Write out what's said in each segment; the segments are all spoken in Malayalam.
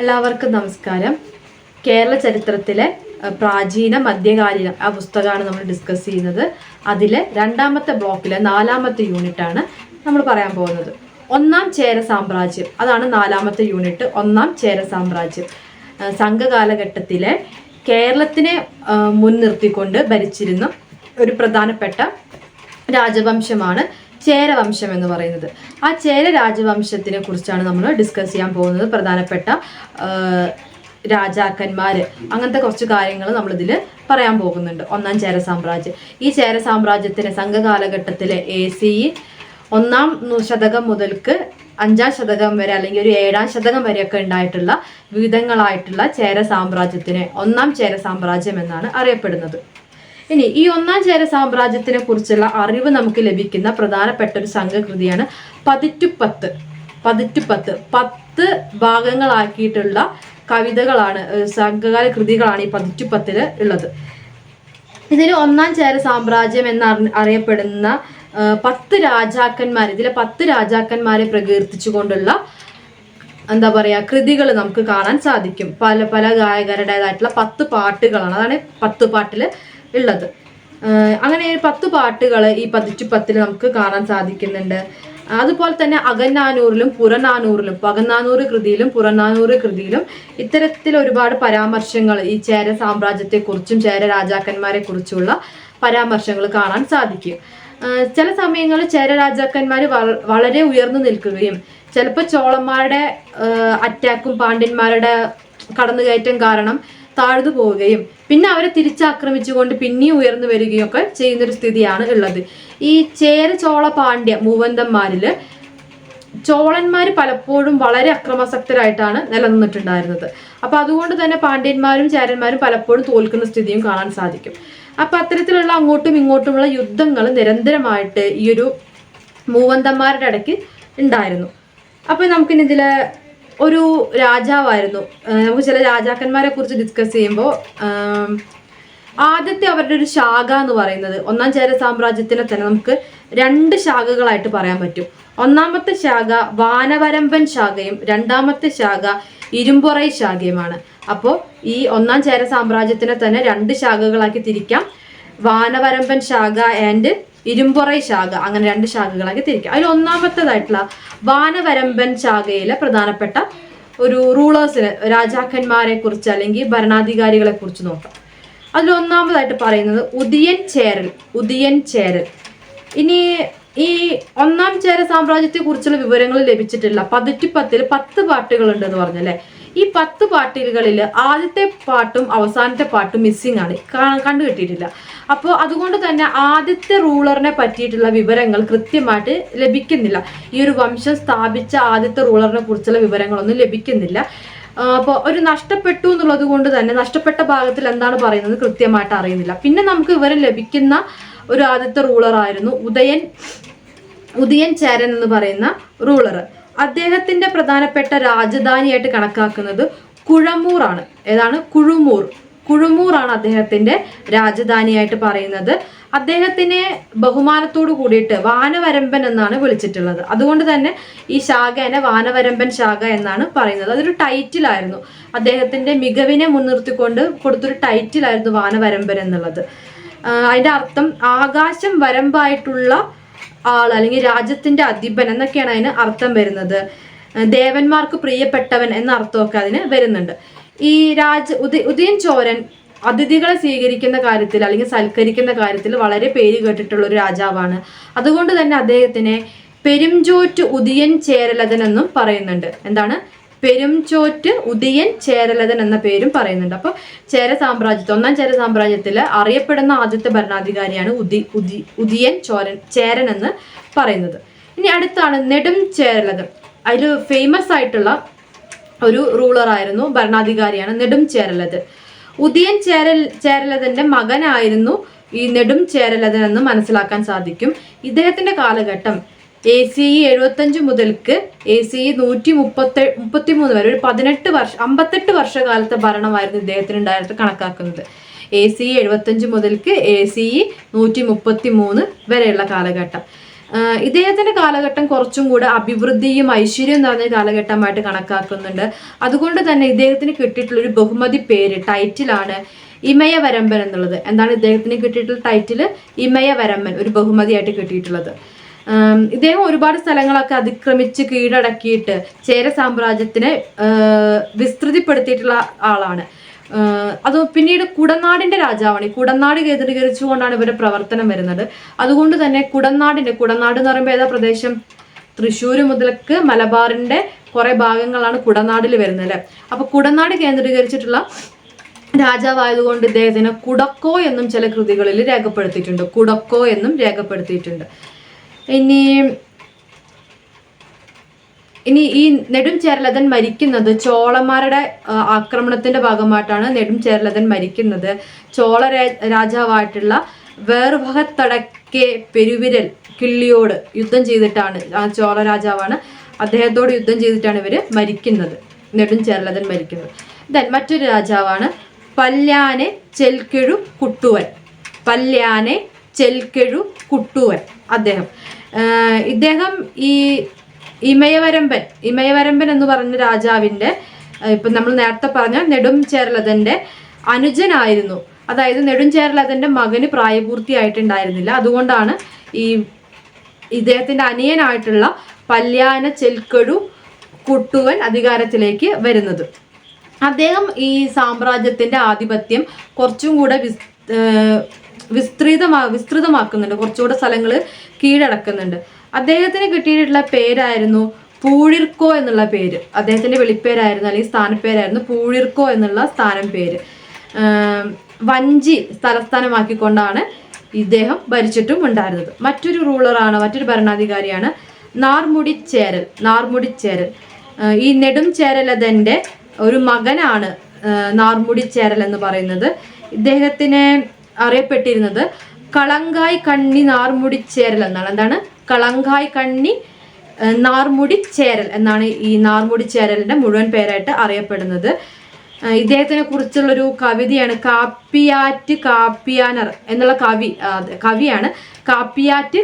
എല്ലാവർക്കും നമസ്കാരം. കേരള ചരിത്രത്തിലെ പ്രാചീന മധ്യകാലീന ആ പുസ്തകമാണ് നമ്മൾ ഡിസ്കസ് ചെയ്യുന്നത്. അതിലെ രണ്ടാമത്തെ ബ്ലോക്കിലെ 4ാമത്തെ യൂണിറ്റാണ് നമ്മൾ പറയാൻ പോകുന്നത്. ഒന്നാം ചേര സാമ്രാജ്യം, അതാണ് 4ാമത്തെ യൂണിറ്റ്. ഒന്നാം ചേര സാമ്രാജ്യം സംഘകാലഘട്ടത്തിലെ കേരളത്തിനെ മുൻനിർത്തിക്കൊണ്ട് ഭരിച്ചിരുന്ന ഒരു പ്രധാനപ്പെട്ട രാജവംശമാണ് ചേരവംശം എന്ന് പറയുന്നത്. ആ ചേര രാജവംശത്തിനെ കുറിച്ചാണ് നമ്മൾ ഡിസ്കസ് ചെയ്യാൻ പോകുന്നത്. പ്രധാനപ്പെട്ട രാജാക്കന്മാർ, അങ്ങനത്തെ കുറച്ച് കാര്യങ്ങൾ നമ്മളിതിൽ പറയാൻ പോകുന്നുണ്ട്. ഒന്നാം ചേര സാമ്രാജ്യം. ഈ ചേര സാമ്രാജ്യത്തിന് സംഘകാലഘട്ടത്തിലെ AD 1-ാം ശതകം മുതൽക്ക് 5-ാം ശതകം വരെ അല്ലെങ്കിൽ ഒരു 7-ാം ശതകം വരെയൊക്കെ ഉണ്ടായിട്ടുള്ള വിവിധങ്ങളായിട്ടുള്ള ചേര സാമ്രാജ്യത്തിനെ ഒന്നാം ചേര സാമ്രാജ്യം എന്നാണ് അറിയപ്പെടുന്നത്. ഇനി ഈ ഒന്നാം ചേര സാമ്രാജ്യത്തിനെ കുറിച്ചുള്ള അറിവ് നമുക്ക് ലഭിക്കുന്ന പ്രധാനപ്പെട്ട ഒരു സംഘകൃതിയാണ് പതിറ്റുപ്പത്ത്. 10 ഭാഗങ്ങളാക്കിയിട്ടുള്ള കവിതകളാണ്, സംഘകാല കൃതികളാണ് ഈ പതിറ്റുപ്പത്തിൽ ഉള്ളത്. ഇതിൽ ഒന്നാം ചേര സാമ്രാജ്യം എന്നറിയപ്പെടുന്ന 10 രാജാക്കന്മാർ, ഇതിലെ 10 രാജാക്കന്മാരെ പ്രകീർത്തിച്ചുകൊണ്ടുള്ള എന്താ പറയുക കൃതികൾ നമുക്ക് കാണാൻ സാധിക്കും. പല പല ഗായകരുടേതായിട്ടുള്ള 10 പാട്ടുകളാണ്, അതാണ് 10 പാട്ടിൽ ഉള്ളത്. അങ്ങനെ 10 പാട്ടുകൾ ഈ പതിറ്റുപ്പത്തിൽ നമുക്ക് കാണാൻ സാധിക്കുന്നുണ്ട്. അതുപോലെ തന്നെ അകനാനൂറിലും പുറനാനൂറിലും, അകനാനൂറ് കൃതിയിലും പുറനാനൂറ് കൃതിയിലും ഇത്തരത്തിൽ ഒരുപാട് പരാമർശങ്ങൾ ഈ ചേര സാമ്രാജ്യത്തെക്കുറിച്ചും ചേര രാജാക്കന്മാരെ കുറിച്ചുള്ള പരാമർശങ്ങൾ കാണാൻ സാധിക്കും. ചില സമയങ്ങളിൽ ചേര രാജാക്കന്മാർ വളരെ ഉയർന്നു നിൽക്കുകയും ചിലപ്പോൾ ചോളന്മാരുടെ അറ്റാക്കും പാണ്ഡ്യന്മാരുടെ കടന്നുകയറ്റം കാരണം താഴ്ന്നു പോവുകയും പിന്നെ അവരെ തിരിച്ചാക്രമിച്ചുകൊണ്ട് പിന്നെയും ഉയർന്നു വരികയും ഒക്കെ ചെയ്യുന്നൊരു സ്ഥിതിയാണ് ഉള്ളത്. ഈ ചേര ചോള പാണ്ഡ്യ മൂവന്തന്മാരിൽ ചോളന്മാർ പലപ്പോഴും വളരെ അക്രമാസക്തരായിട്ടാണ് നിലനിന്നിട്ടുണ്ടായിരുന്നത്. അപ്പൊ അതുകൊണ്ട് തന്നെ പാണ്ഡ്യന്മാരും ചേരന്മാരും പലപ്പോഴും തോൽക്കുന്ന സ്ഥിതിയും കാണാൻ സാധിക്കും. അപ്പൊ അത്തരത്തിലുള്ള അങ്ങോട്ടും ഇങ്ങോട്ടുമുള്ള യുദ്ധങ്ങൾ നിരന്തരമായിട്ട് ഈ ഒരു മൂവന്തന്മാരുടെ ഇടയ്ക്ക് ഉണ്ടായിരുന്നു. അപ്പൊ നമുക്കിനി ഇതിലെ ഒരു രാജാവായിരുന്നു, നമുക്ക് ചില രാജാക്കന്മാരെ കുറിച്ച് ഡിസ്കസ് ചെയ്യുമ്പോൾ ആദ്യത്തെ അവരുടെ ഒരു ശാഖ എന്ന് പറയുന്നത് ഒന്നാം ചേര സാമ്രാജ്യത്തിനെ തന്നെ നമുക്ക് 2 ശാഖകളായിട്ട് പറയാൻ പറ്റും. ഒന്നാമത്തെ ശാഖ വാനവരമ്പൻ ശാഖയും 2ാമത്തെ ശാഖ ഇരുമ്പൊറൈ ശാഖയുമാണ്. അപ്പോൾ ഈ ഒന്നാം ചേര സാമ്രാജ്യത്തിനെ തന്നെ 2 ശാഖകളാക്കി തിരിക്കാം. വാനവരമ്പൻ ശാഖ ആൻഡ് ഇരുമ്പൊറൈ ശാഖ, അങ്ങനെ 2 ശാഖകളാക്കി തിരിക്കാം. അതിൽ ഒന്നാമത്തേതായിട്ടുള്ള വാനവരമ്പൻ ശാഖയിലെ പ്രധാനപ്പെട്ട ഒരു റൂളേഴ്സിനെ, രാജാക്കന്മാരെ കുറിച്ച് അല്ലെങ്കിൽ ഭരണാധികാരികളെ കുറിച്ച് നോക്കാം. അതിൽ ഒന്നാമതായിട്ട് പറയുന്നത് ഉദിയൻ ചേരൽ. ഇനി ഈ ഒന്നാം ചേര സാമ്രാജ്യത്തെ കുറിച്ചുള്ള വിവരങ്ങൾ ലഭിച്ചിട്ടില്ല. പതിറ്റുപ്പത്തിൽ 10 പാട്ടുകൾ ഉണ്ടെന്ന് പറഞ്ഞല്ലേ. ഈ 10 പാട്ടുകളിൽ ആദ്യത്തെ പാട്ടും അവസാനത്തെ പാട്ടും മിസ്സിംഗ് ആണ്, കണ്ടുകിട്ടിയിട്ടില്ല. അപ്പോൾ അതുകൊണ്ട് തന്നെ ആദ്യത്തെ റൂളറിനെ പറ്റിയിട്ടുള്ള വിവരങ്ങൾ കൃത്യമായിട്ട് ലഭിക്കുന്നില്ല. ഈ ഒരു വംശം സ്ഥാപിച്ച ആദ്യത്തെ റൂളറിനെ കുറിച്ചുള്ള വിവരങ്ങളൊന്നും ലഭിക്കുന്നില്ല. അപ്പോൾ ഒരു നഷ്ടപ്പെട്ടു എന്നുള്ളത് കൊണ്ട് തന്നെ നഷ്ടപ്പെട്ട ഭാഗത്തിൽ എന്താണ് പറയുന്നത് കൃത്യമായിട്ട് അറിയുന്നില്ല. പിന്നെ നമുക്ക് വിവരം ലഭിക്കുന്ന ഒരു ആദ്യത്തെ റൂളറായിരുന്നു ഉദയൻ ചേരൻ എന്ന് പറയുന്ന റൂളർ. അദ്ദേഹത്തിന്റെ പ്രധാനപ്പെട്ട രാജധാനിയായിട്ട് കണക്കാക്കുന്നത് കുഴമൂർ ആണ്. ഏതാണ്? കുഴുമൂറാണ് അദ്ദേഹത്തിന്റെ രാജധാനിയായിട്ട് പറയുന്നത്. അദ്ദേഹത്തിനെ ബഹുമാനത്തോടു കൂടിയിട്ട് വാനവരമ്പൻ എന്നാണ് വിളിച്ചിട്ടുള്ളത്. അതുകൊണ്ട് തന്നെ ഈ ശാഖേനെ വാനവരമ്പൻ ശാഖ എന്നാണ് പറയുന്നത്. അതൊരു ടൈറ്റിലായിരുന്നു, അദ്ദേഹത്തിന്റെ മികവിനെ മുൻനിർത്തിക്കൊണ്ട് കൊടുത്തൊരു ടൈറ്റിലായിരുന്നു വാനവരമ്പൻ എന്നുള്ളത്. അതിന്റെ അർത്ഥം ആകാശം വരമ്പായിട്ടുള്ള ആൾ അല്ലെങ്കിൽ രാജ്യത്തിന്റെ അധിപൻ എന്നൊക്കെയാണ് അതിന് അർത്ഥം വരുന്നത്. ദേവന്മാർക്ക് പ്രിയപ്പെട്ടവൻ എന്ന അർത്ഥമൊക്കെ അതിന് വരുന്നുണ്ട്. ഈ ഉദയൻ ചോരൻ അതിഥികളെ സ്വീകരിക്കുന്ന കാര്യത്തിൽ അല്ലെങ്കിൽ സൽക്കരിക്കുന്ന കാര്യത്തിൽ വളരെ പേര് കേട്ടിട്ടുള്ള ഒരു രാജാവാണ്. അതുകൊണ്ട് തന്നെ അദ്ദേഹത്തിനെ പെരുംചോറ്റ് ഉദയൻ ചേരലതൻ എന്നും പറയുന്നുണ്ട്. എന്താണ്? പെരുംചോറ്റ് ഉദയൻ ചേരലതൻ എന്ന പേരും പറയുന്നുണ്ട്. അപ്പോൾ ചേര സാമ്രാജ്യത്തിൽ, ഒന്നാം ചേര സാമ്രാജ്യത്തിൽ അറിയപ്പെടുന്ന ആദ്യത്തെ ഭരണാധികാരിയാണ് ഉദയൻ ചേരൻ എന്ന് പറയുന്നത്. ഇനി അടുത്താണ് നെടും ചേരലതൻ. അതിൽ ഫേമസ് ആയിട്ടുള്ള ഒരു റൂളറായിരുന്നു, ഭരണാധികാരിയാണ് നെടും ചേരലതൻ. ഉദയൻ ചേരലതന്റെ മകനായിരുന്നു ഈ നെടും ചേരലതൻ എന്ന് മനസ്സിലാക്കാൻ സാധിക്കും. ഇദ്ദേഹത്തിന്റെ കാലഘട്ടം ACE 75 മുതൽക്ക് ACE 133 വരെ ഒരു 58 വർഷകാലത്തെ ഭരണമായിരുന്നു ഇദ്ദേഹത്തിന് ഉണ്ടായിട്ട് കണക്കാക്കുന്നത്. ACE 75 മുതൽക്ക് ACE 133 വരെയുള്ള കാലഘട്ടം. ഇദ്ദേഹത്തിന്റെ കാലഘട്ടം കുറച്ചും കൂടെ അഭിവൃദ്ധിയും ഐശ്വര്യവും നിറഞ്ഞ കാലഘട്ടമായിട്ട് കണക്കാക്കുന്നുണ്ട്. അതുകൊണ്ട് തന്നെ ഇദ്ദേഹത്തിന് കിട്ടിയിട്ടുള്ള ഒരു ബഹുമതി പേര്, ടൈറ്റിലാണ് ഇമയവരമ്പൻ എന്നുള്ളത്. എന്താണ് ഇദ്ദേഹത്തിന് കിട്ടിയിട്ടുള്ള ടൈറ്റിൽ? ഇമയവരമ്പൻ, ഒരു ബഹുമതിയായിട്ട് കിട്ടിയിട്ടുള്ളത്. ഇദ്ദേഹം ഒരുപാട് സ്ഥലങ്ങളൊക്കെ അതിക്രമിച്ച് കീഴടക്കിയിട്ട് ചേര സാമ്രാജ്യത്തിനെ വിസ്തൃതിപ്പെടുത്തിയിട്ടുള്ള ആളാണ്. അത് പിന്നീട് കുടനാടിന്റെ രാജാവാണ്. ഈ കുടനാട് കേന്ദ്രീകരിച്ചുകൊണ്ടാണ് ഇവരുടെ പ്രവർത്തനം വരുന്നത്. അതുകൊണ്ട് തന്നെ കുടനാട് എന്ന് പറയുമ്പോൾ ഏതാ പ്രദേശം? തൃശ്ശൂർ മുതൽക്ക് മലബാറിന്റെ കുറെ ഭാഗങ്ങളാണ് കുടനാടിൽ വരുന്നത് അല്ലെ. അപ്പൊ കുടനാട് കേന്ദ്രീകരിച്ചിട്ടുള്ള രാജാവായതുകൊണ്ട് ഇദ്ദേഹത്തിന് കുടക്കോ എന്നും ചില കൃതികളിൽ രേഖപ്പെടുത്തിയിട്ടുണ്ട്. കുടക്കോ എന്നും രേഖപ്പെടുത്തിയിട്ടുണ്ട്. ഇനി ഈ നെടും ചേരലതൻ മരിക്കുന്നത് ചോളന്മാരുടെ ആക്രമണത്തിന്റെ ഭാഗമായിട്ടാണ് നെടും ചേരലതൻ മരിക്കുന്നത്. ചോള രാജാവായിട്ടുള്ള വേർഭകത്തടക്കെ പെരുവിരൽ കിള്ളിയോട് യുദ്ധം ചെയ്തിട്ടാണ്, ആ ചോള രാജാവാണ്, അദ്ദേഹത്തോട് യുദ്ധം ചെയ്തിട്ടാണ് ഇവര് മരിക്കുന്നത്, നെടും ചേരലതൻ മരിക്കുന്നത്. ദെൻ മറ്റൊരു രാജാവാണ് പല്യാനെ ചെൽക്കെഴു കുട്ടുവൻ. പല്യാനെ ചെൽക്കെഴു കുട്ടുവൻ ഇദ്ദേഹം ഈ ഇമയവരമ്പൻ എന്ന് പറഞ്ഞ രാജാവിന്റെ, ഇപ്പൊ നമ്മൾ നേരത്തെ പറഞ്ഞ നെടും ചേരലതന്റെ അനുജനായിരുന്നു. അതായത് നെടും ചേരലതന്റെ മകന് പ്രായപൂർത്തിയായിട്ടുണ്ടായിരുന്നില്ല. അതുകൊണ്ടാണ് ഈ ഇദ്ദേഹത്തിന്റെ അനിയനായിട്ടുള്ള പല്യാന ചെൽക്കെഴു കുട്ടുവൻ അധികാരത്തിലേക്ക് വരുന്നത്. അദ്ദേഹം ഈ സാമ്രാജ്യത്തിന്റെ ആധിപത്യം കുറച്ചും കൂടെ വിസ്തൃതമാക്കുന്നുണ്ട്, കുറച്ചുകൂടെ സ്ഥലങ്ങൾ കീഴടക്കുന്നുണ്ട്. അദ്ദേഹത്തിന് കിട്ടിയിട്ടുള്ള പേരായിരുന്നു പൂഴിർക്കോ എന്നുള്ള പേര്. അദ്ദേഹത്തിന്റെ വെളിപ്പേരായിരുന്നു അല്ലെങ്കിൽ സ്ഥാനപ്പേരായിരുന്നു പൂഴിർക്കോ എന്നുള്ള സ്ഥാനം പേര്. വഞ്ചി തലസ്ഥാനമാക്കിക്കൊണ്ടാണ് ഇദ്ദേഹം ഭരിച്ചിട്ടും ഉണ്ടായിരുന്നത്. മറ്റൊരു ഭരണാധികാരിയാണ് നാർമുടിച്ചേരൽ. ഈ നെടും ചേരലതന്റെ ഒരു മകനാണ് നാർമുടിച്ചേരൽ എന്ന് പറയുന്നത്. ഇദ്ദേഹത്തിനെ അറിയപ്പെട്ടിരുന്നത് കളങ്കായ് കണ്ണി നാർമുടിച്ചേരൽ എന്നാണ്. എന്താണ്? കളങ്കായ് കണ്ണി നാർമുടിച്ചേരൽ എന്നാണ് ഈ നാർമുടിച്ചേരലിന്റെ മുഴുവൻ പേരായിട്ട് അറിയപ്പെടുന്നത്. ഇദ്ദേഹത്തിനെ കുറിച്ചുള്ളൊരു കവിതയാണ് കാപ്പിയാറ്റ് കാപ്പിയാനർ എന്നുള്ള കവിയാണ്. കാപ്പിയാറ്റ്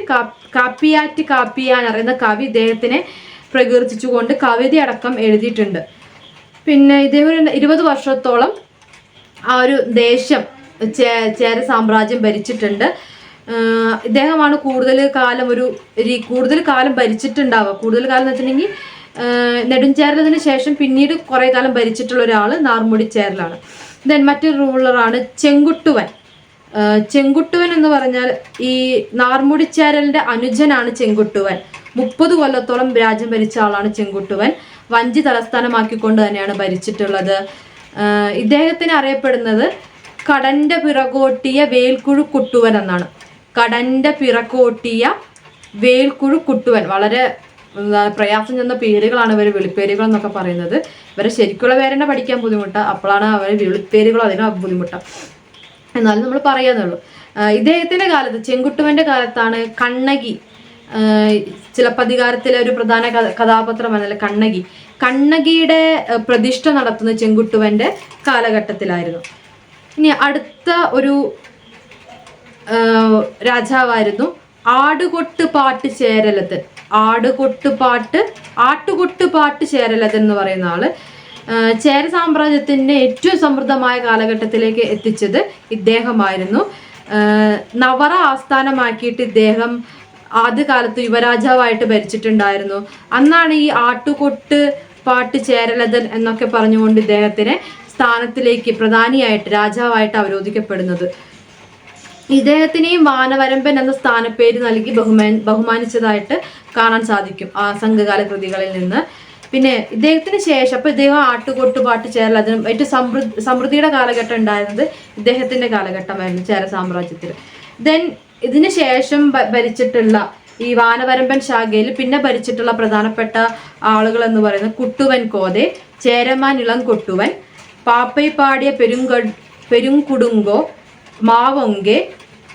കാപ്പിയാനർ എന്ന കവി ഇദ്ദേഹത്തിനെ പ്രകീർത്തിച്ചുകൊണ്ട് കവിത അടക്കം എഴുതിയിട്ടുണ്ട്. പിന്നെ ഇദ്ദേഹം 20 വർഷത്തോളം ആ ഒരു ദേശം ചേര സാമ്രാജ്യം ഭരിച്ചിട്ടുണ്ട്. ഇദ്ദേഹമാണ് കൂടുതൽ കാലം ഭരിച്ചിട്ടുണ്ടാവുക. കൂടുതൽ കാലം എന്ന് വെച്ചിട്ടുണ്ടെങ്കിൽ നെടുഞ്ചേരലതിന് ശേഷം പിന്നീട് കുറെ കാലം ഭരിച്ചിട്ടുള്ള ഒരാൾ നാർമുടിച്ചേരലാണ്. ദെൻ മറ്റൊരു റൂളറാണ് ചെങ്കുട്ടുവൻ. ചെങ്കുട്ടുവൻ എന്ന് പറഞ്ഞാൽ ഈ നാർമുടിച്ചേരലിന്റെ അനുജനാണ് ചെങ്കുട്ടുവൻ. 30 കൊല്ലത്തോളം രാജ്യം ഭരിച്ച ആളാണ് ചെങ്കുട്ടുവൻ. വഞ്ചി തലസ്ഥാനമാക്കിക്കൊണ്ട് തന്നെയാണ് ഭരിച്ചിട്ടുള്ളത്. ഇദ്ദേഹത്തിന് അറിയപ്പെടുന്നത് കടന്റെ പിറകോട്ടിയ വേൽക്കുഴു കുട്ടുവൻ എന്നാണ്. കടന്റെ പിറകോട്ടിയ വേൽക്കുഴു കുട്ടുവൻ. വളരെ പ്രയാസം ചെന്ന പേരുകളാണ് ഇവർ വെളിപ്പേരുകൾ എന്നൊക്കെ പറയുന്നത്. ഇവരെ ശരിക്കുള്ള പേരെന്നെ പഠിക്കാൻ ബുദ്ധിമുട്ടാണ്. അപ്പോഴാണ് അവരെ വെളിപ്പേരുകൾ അതിന് ബുദ്ധിമുട്ടാണ്. എന്നാലും നമ്മൾ പറയാന്നുള്ളൂ. ഇദ്ദേഹത്തിന്റെ കാലത്ത്, ചെങ്കുട്ടുവന്റെ കാലത്താണ് കണ്ണകി, ചിലപ്പതികാരത്തിലെ ഒരു പ്രധാന കഥാപാത്രമല്ല കണ്ണകിയുടെ പ്രതിഷ്ഠ നടത്തുന്ന ചെങ്കുട്ടുവന്റെ കാലഘട്ടത്തിലായിരുന്നു. ഇനി അടുത്ത ഒരു രാജാവായിരുന്നു ആടുകൊട്ടുപാട്ട് ചേരലതൻ. ആട്ടുകൊട്ടുപാട്ട് ചേരലതൻ എന്ന് പറയുന്ന ആള് ചേര സാമ്രാജ്യത്തിന്റെ ഏറ്റവും സമൃദ്ധമായ കാലഘട്ടത്തിലേക്ക് എത്തിച്ചത് ഇദ്ദേഹമായിരുന്നു. നവറ ആസ്ഥാനമാക്കിയിട്ട് ഇദ്ദേഹം ആദ്യകാലത്ത് യുവരാജാവായിട്ട് ഭരിച്ചിട്ടുണ്ടായിരുന്നു. അന്നാണ് ഈ ആട്ടുകൊട്ട് പാട്ട് ചേരലതൻ എന്നൊക്കെ പറഞ്ഞുകൊണ്ട് ഇദ്ദേഹത്തിനെ സ്ഥാനത്തിലേക്ക് പ്രധാനിയായിട്ട് രാജാവായിട്ട് അവരോധിക്കപ്പെടുന്നത്. ഇദ്ദേഹത്തിനെയും വാനവരമ്പൻ എന്ന സ്ഥാനപ്പേര് നൽകി ബഹുമാനിച്ചതായിട്ട് കാണാൻ സാധിക്കും ആ സംഘകാല കൃതികളിൽ നിന്ന്. പിന്നെ ഇദ്ദേഹത്തിന് ശേഷം അപ്പൊ ഇദ്ദേഹം ആട്ടുകൊട്ടുപാട്ട് ചേരൽ അതിന് ഏറ്റവും സമൃദ്ധിയുടെ കാലഘട്ടം ഉണ്ടായിരുന്നത് ഇദ്ദേഹത്തിന്റെ കാലഘട്ടമായിരുന്നു ചേര സാമ്രാജ്യത്തിൽ. ദെൻ ഇതിന് ശേഷം ഭരിച്ചിട്ടുള്ള ഈ വാനവരമ്പൻ ശാഖയിൽ പിന്നെ ഭരിച്ചിട്ടുള്ള പ്രധാനപ്പെട്ട ആളുകൾ എന്ന് പറയുന്നത് കുട്ടുവൻ കോതെ, ചേരമാൻ ഇളം കൊട്ടുവൻ, പാപ്പൈപ്പാടിയ പെരുങ്കുടുങ്കോ, മാവൊങ്കെ,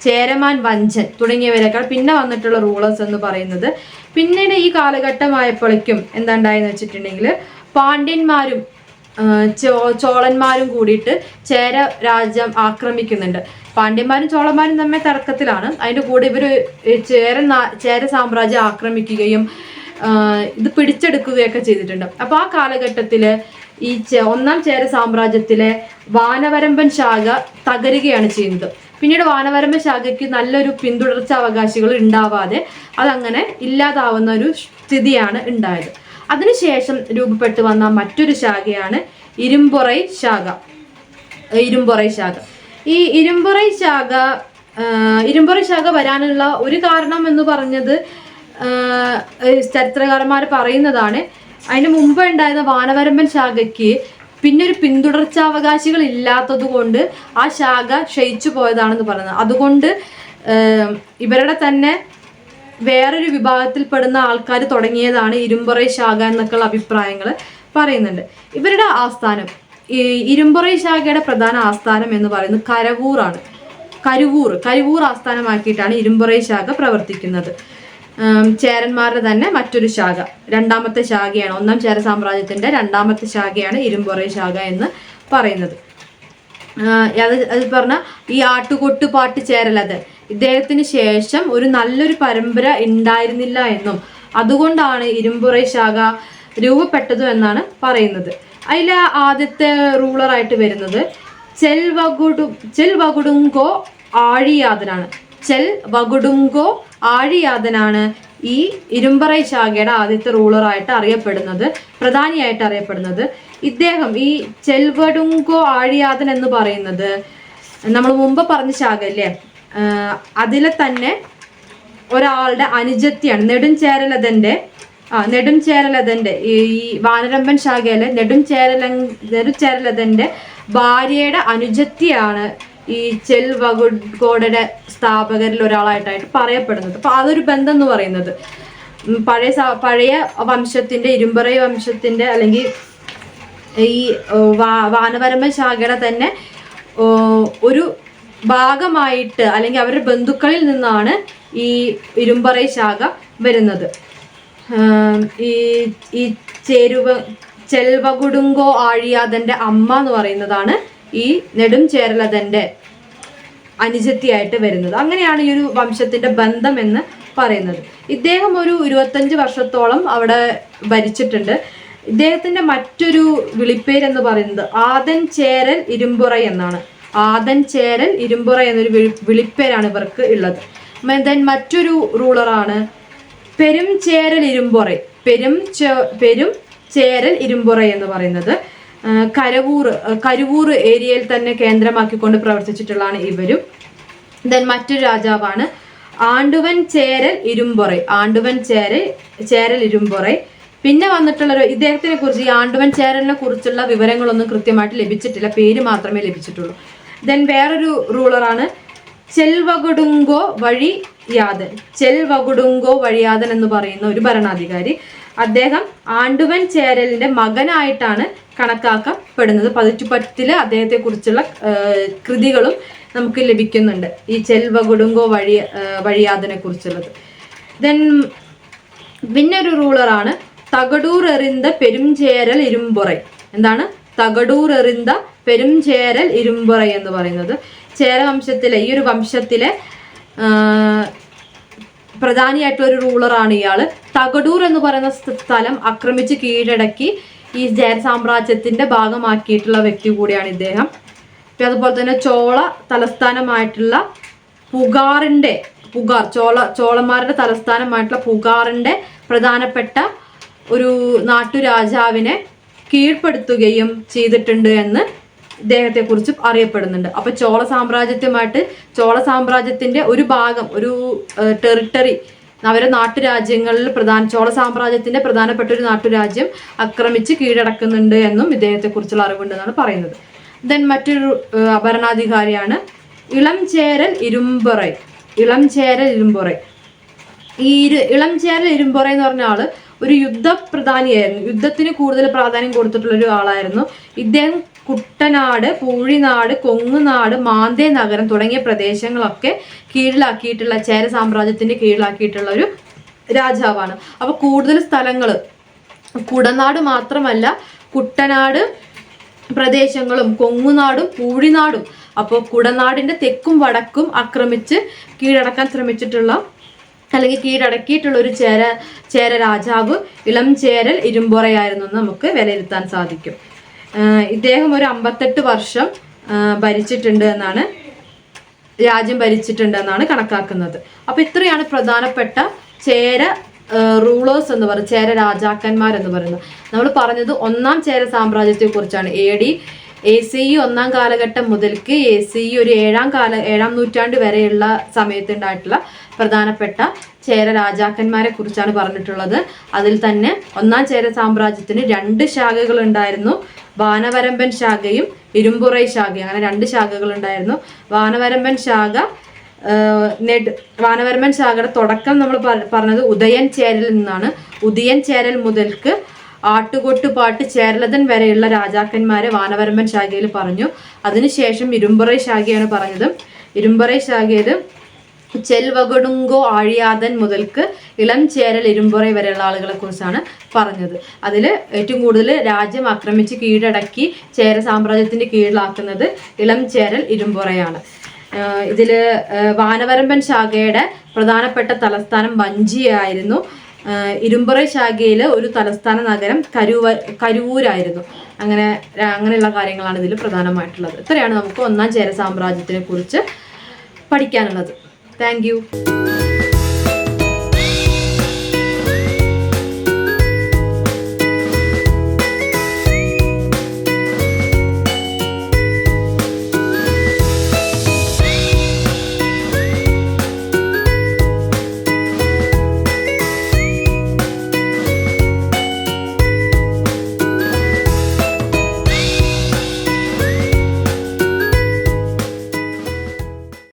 ചേരമാൻ വഞ്ചൻ തുടങ്ങിയവരെക്കാൾ പിന്നെ വന്നിട്ടുള്ള റൂളേഴ്സ് എന്ന് പറയുന്നത്. പിന്നീട് ഈ കാലഘട്ടമായപ്പോഴേക്കും എന്താണ്ടായെന്ന് വെച്ചിട്ടുണ്ടെങ്കിൽ പാണ്ഡ്യന്മാരും ചോളന്മാരും കൂടിയിട്ട് ചേര രാജ്യം ആക്രമിക്കുന്നുണ്ട്. പാണ്ഡ്യന്മാരും ചോളന്മാരും തമ്മിൽ തർക്കത്തിലാണ്. അതിൻ്റെ കൂടെ ഇവർ ചേര സാമ്രാജ്യം ആക്രമിക്കുകയും ഇത് പിടിച്ചെടുക്കുകയൊക്കെ ചെയ്തിട്ടുണ്ട്. അപ്പോൾ ആ കാലഘട്ടത്തിൽ ഈ ഒന്നാം ചേര സാമ്രാജ്യത്തിലെ വാനവരമ്പൻ ശാഖ തകരുകയാണ് ചെയ്യുന്നത്. പിന്നീട് വാനവരമ്പൻ ശാഖയ്ക്ക് നല്ലൊരു പിന്തുടർച്ച അവകാശികൾ ഉണ്ടാവാതെ അതങ്ങനെ ഇല്ലാതാവുന്ന ഒരു സ്ഥിതിയാണ് ഉണ്ടായത്. അതിനുശേഷം രൂപപ്പെട്ടു വന്ന മറ്റൊരു ശാഖയാണ് ഇരുമ്പൊറൈ ശാഖ. ഈ ഇരുമ്പൊറൈ ശാഖ വരാനുള്ള ഒരു കാരണം എന്ന് പറഞ്ഞത് ചരിത്രകാരന്മാർ പറയുന്നതാണ്, അതിന് മുമ്പ് ഉണ്ടായിരുന്ന വാനവരമ്പൻ ശാഖയ്ക്ക് പിന്നെ ഒരു പിന്തുടർച്ചാവകാശികൾ ഇല്ലാത്തത് കൊണ്ട് ആ ശാഖ ക്ഷയിച്ചു പോയതാണെന്ന് പറയുന്നത്. അതുകൊണ്ട് ഇവരുടെ തന്നെ വേറൊരു വിഭാഗത്തിൽപ്പെടുന്ന ആൾക്കാർ തുടങ്ങിയതാണ് ഇരുമ്പൊറൈ ശാഖ എന്നൊക്കെയുള്ള അഭിപ്രായങ്ങൾ പറയുന്നുണ്ട്. ഇവരുടെ ആസ്ഥാനം, ഈ ഇരുമ്പൊറൈ ശാഖയുടെ പ്രധാന ആസ്ഥാനം എന്ന് പറയുന്നത് കരവൂറാണ്. കരുവൂർ ആസ്ഥാനമാക്കിയിട്ടാണ് ഇരുമ്പൊറൈ ശാഖ പ്രവർത്തിക്കുന്നത്. ചേരന്മാരുടെ തന്നെ മറ്റൊരു ശാഖ, രണ്ടാമത്തെ ശാഖയാണ്. ഒന്നാം ചേര സാമ്രാജ്യത്തിന്റെ രണ്ടാമത്തെ ശാഖയാണ് ഇരുമ്പൊറൈ ശാഖ എന്ന് പറയുന്നത്. അത് പറഞ്ഞ ഈ ആട്ടുകൊട്ടുപാട്ട് ചേരലത് ഇദ്ദേഹത്തിന് ശേഷം ഒരു നല്ലൊരു പരമ്പര ഉണ്ടായിരുന്നില്ല എന്നും അതുകൊണ്ടാണ് ഇരുമ്പൊറൈ ശാഖ രൂപപ്പെട്ടതും എന്നാണ് പറയുന്നത്. അതിൽ ആദ്യത്തെ റൂളറായിട്ട് വരുന്നത് ചെൽവകുടുങ്കോ ആഴിയാതനാണ് ഈ ഇരുമ്പൊറൈ ശാഖയുടെ ആദ്യത്തെ റൂളറായിട്ട് പ്രധാനിയായിട്ട് അറിയപ്പെടുന്നത്. ഇദ്ദേഹം ഈ ചെൽവടുങ്കോ ആഴിയാതൻ എന്ന് പറയുന്നത് നമ്മൾ മുമ്പ് പറഞ്ഞ ശാഖ അല്ലേ, അതിലെ തന്നെ ഒരാളുടെ അനുജത്തിയാണ്. നെടുംചേരലതന്റെ ഈ വാനരമ്പൻ ശാഖയിലെ നെടുംചേരലതന്റെ ഭാര്യയുടെ അനുജത്തിയാണ് ഈ ചെൽവകുഡോയുടെ സ്ഥാപകരിൽ ഒരാളായിട്ടായിട്ട് പറയപ്പെടുന്നത്. അപ്പൊ അതൊരു ബന്ധം എന്ന് പറയുന്നത് പഴയ വംശത്തിന്റെ, ഇരുമ്പൊറൈ വംശത്തിന്റെ അല്ലെങ്കിൽ ഈ വാനവരമ്പൻ ശാഖയുടെ തന്നെ ഒരു ഭാഗമായിട്ട് അല്ലെങ്കിൽ അവരുടെ ബന്ധുക്കളിൽ നിന്നാണ് ഈ ഇരുമ്പൊറൈ ശാഖ വരുന്നത്. ഈ ചെൽവകുടുങ്കോ ആഴിയാതന്റെ അമ്മ എന്ന് പറയുന്നതാണ് ഈ നെടുംചേരലതന്റെ അനുജത്തിയായിട്ട് വരുന്നത്. അങ്ങനെയാണ് ഈ ഒരു വംശത്തിന്റെ ബന്ധം എന്ന് പറയുന്നത്. ഇദ്ദേഹം ഒരു 25 വർഷത്തോളം അവിടെ ഭരിച്ചിട്ടുണ്ട്. ഇദ്ദേഹത്തിന്റെ മറ്റൊരു വിളിപ്പേര് എന്ന് പറയുന്നത് ആദൻ ചേരൽ ഇരുമ്പുറൈ എന്നാണ്. ആദൻ ചേരൽ ഇരുമ്പുറൈ എന്നൊരു വിളിപ്പേരാണ് ഇവർക്ക് ഉള്ളത്. ദെൻ മറ്റൊരു റൂളറാണ് പെരും ചേരൽ ഇരുമ്പുറൈ എന്ന് പറയുന്നത്. കരുവൂർ ഏരിയയിൽ തന്നെ കേന്ദ്രമാക്കിക്കൊണ്ട് പ്രവർത്തിച്ചിട്ടുള്ളതാണ് ഇവരും. ദെൻ മറ്റൊരു രാജാവാണ് ആണ്ടുവൻ ചേരൽ ഇരുമ്പുറൈ. പിന്നെ വന്നിട്ടുള്ള ഇദ്ദേഹത്തിനെ കുറിച്ച്, ഈ ആണ്ടുവൻ ചേരലിനെ കുറിച്ചുള്ള വിവരങ്ങളൊന്നും കൃത്യമായിട്ട് ലഭിച്ചിട്ടില്ല, പേര് മാത്രമേ ലഭിച്ചിട്ടുള്ളൂ. ദെൻ വേറൊരു റൂളറാണ് ചെൽവകുടുങ്കോ വഴിയാതൻ എന്ന് പറയുന്ന ഒരു ഭരണാധികാരി. അദ്ദേഹം ആണ്ടുവൻ ചേരലിന്റെ മകനായിട്ടാണ് കണക്കാക്കപ്പെടുന്നത്. പതിറ്റുപറ്റില് അദ്ദേഹത്തെ കുറിച്ചുള്ള കൃതികളും നമുക്ക് ലഭിക്കുന്നുണ്ട്, ഈ ചെൽവകുടുങ്കോ വഴിയാതനെ കുറിച്ചുള്ളത്. ദെൻ പിന്നെ ഒരു റൂളറാണ് തകടൂർ എറിന്ത പെരുംചേരൽ ഇരുമ്പുറൈ. എന്താണ് തകടൂർ എറിന്ത പെരുംചേരൽ ഇരുമ്പുറൈ എന്ന് പറയുന്നത്? ചേരവംശത്തിലെ ഈ ഒരു വംശത്തിലെ പ്രധാനിയായിട്ടുള്ള ഒരു റൂളറാണ് ഇയാള്. തകടൂർ എന്ന് പറയുന്ന സ്ഥലം ആക്രമിച്ച് കീഴടക്കി ഈ ചേര സാമ്രാജ്യത്തിന്റെ ഭാഗമാക്കിയിട്ടുള്ള വ്യക്തി കൂടിയാണ് ഇദ്ദേഹം. അതുപോലെ തന്നെ ചോള തലസ്ഥാനമായിട്ടുള്ള ചോളന്മാരുടെ തലസ്ഥാനമായിട്ടുള്ള പുകാറിന്റെ പ്രധാനപ്പെട്ട ഒരു നാട്ടുരാജാവിനെ കീഴ്പ്പെടുത്തുകയും ചെയ്തിട്ടുണ്ട് എന്ന് ഇദ്ദേഹത്തെ കുറിച്ച് അറിയപ്പെടുന്നുണ്ട്. അപ്പൊ ചോള സാമ്രാജ്യത്തിന്റെ ഒരു ഭാഗം, ഒരു ടെറിട്ടറി അവരെ നാട്ടുരാജ്യങ്ങളിൽ ചോള സാമ്രാജ്യത്തിന്റെ പ്രധാനപ്പെട്ട ഒരു നാട്ടുരാജ്യം ആക്രമിച്ച് കീഴടക്കുന്നുണ്ട് എന്നും ഇദ്ദേഹത്തെ കുറിച്ചുള്ള അറിവുണ്ടെന്നാണ് പറയുന്നത്. ദെൻ മറ്റൊരു ഭരണാധികാരിയാണ് ഇളംചേരൽ ഇരുമ്പൊറൈ. ഇളംചേരൽ ഇരുമ്പൊറൈ എന്ന് പറഞ്ഞ ആള് ഒരു യുദ്ധപ്രധാനിയായിരുന്നു. യുദ്ധത്തിന് കൂടുതൽ പ്രാധാന്യം കൊടുത്തിട്ടുള്ള ഒരു ആളായിരുന്നു ഇദ്ദേഹം. കുട്ടനാട്, പൂഴിനാട്, കൊങ്ങുനാട്, മാന്തേ നഗരം തുടങ്ങിയ പ്രദേശങ്ങളൊക്കെ കീഴിലാക്കിയിട്ടുള്ള, ചേര സാമ്രാജ്യത്തിന്റെ കീഴിലാക്കിയിട്ടുള്ള ഒരു രാജാവാണ്. അപ്പൊ കൂടുതൽ സ്ഥലങ്ങൾ കുടനാട് മാത്രമല്ല, കുട്ടനാട് പ്രദേശങ്ങളും കൊങ്ങുനാടും പൂഴിനാടും, അപ്പോൾ കുടനാടിന്റെ തെക്കും വടക്കും ആക്രമിച്ച് കീഴടക്കാൻ ശ്രമിച്ചിട്ടുള്ള അല്ലെങ്കിൽ കീഴടക്കിയിട്ടുള്ള ഒരു ചേര രാജാവ് ഇളംചേരൽ ഇരുമ്പൊറയായിരുന്നു എന്ന് നമുക്ക് വിലയിരുത്താൻ സാധിക്കും. ഇദ്ദേഹം ഒരു 58 വർഷം രാജ്യം ഭരിച്ചിട്ടുണ്ട് എന്നാണ് കണക്കാക്കുന്നത്. അപ്പൊ ഇത്രയാണ് പ്രധാനപ്പെട്ട ചേര റൂളേഴ്സ് എന്ന് പറയുന്നത്, ചേര രാജാക്കന്മാർ എന്ന് പറയുന്നത്. നമ്മൾ പറഞ്ഞത് ഒന്നാം ചേര സാമ്രാജ്യത്തെ കുറിച്ചാണ്. AD 1 കാലഘട്ടം മുതൽക്ക് ACE ഒരു 7ാം നൂറ്റാണ്ട് വരെയുള്ള സമയത്തുണ്ടായിട്ടുള്ള പ്രധാനപ്പെട്ട ചേര രാജാക്കന്മാരെ കുറിച്ചാണ് പറഞ്ഞിട്ടുള്ളത്. അതിൽ തന്നെ ഒന്നാം ചേര സാമ്രാജ്യത്തിന് 2 ശാഖകൾ ഉണ്ടായിരുന്നു. വാനവരമ്പൻ ശാഖയും ഇരുമ്പുറൈ ശാഖയും, അങ്ങനെ 2 ശാഖകൾ ഉണ്ടായിരുന്നു. വാനവരമ്പൻ ശാഖയുടെ തുടക്കം നമ്മൾ പറഞ്ഞത് ഉദയൻ ചേരലിൽ നിന്നാണ്. ഉദയൻ ചേരൽ മുതൽക്ക് ആട്ടുകൊട്ടുപാട്ട് ചേരലതൻ വരെയുള്ള രാജാക്കന്മാരെ വാനവരമ്പൻ ശാഖയിൽ പറഞ്ഞു. അതിനുശേഷം ഇരുമ്പുറൈ ശാഖയാണ് പറഞ്ഞത്. ഇരുമ്പുറൈ ശാഖയത് ചെൽവകൊടുങ്കോ ആഴിയാതൻ മുതൽക്ക് ഇളം ചേരൽ ഇരുമ്പുറൈ വരെയുള്ള ആളുകളെ കുറിച്ചാണ് പറഞ്ഞത്. അതിൽ ഏറ്റവും കൂടുതൽ രാജ്യം ആക്രമിച്ച് കീഴടക്കി ചേര സാമ്രാജ്യത്തിന്റെ കീഴിലാക്കുന്നത് ഇളം ചേരൽ ഇരുമ്പുറയാണ്. ഇതിൽ വാനവരമ്പൻ ശാഖയുടെ പ്രധാനപ്പെട്ട തലസ്ഥാനം വഞ്ചിയായിരുന്നു. ഇരുമ്പുറൈ ശാഖയിൽ ഒരു തലസ്ഥാന നഗരം കരൂരായിരുന്നു. അങ്ങനെയുള്ള കാര്യങ്ങളാണ് ഇതിൽ പ്രധാനമായിട്ടുള്ളത്. ഇത്രയാണ് നമുക്ക് ഒന്നാം ചേര സാമ്രാജ്യത്തിനെ കുറിച്ച് പഠിക്കാനുള്ളത്. Thank you.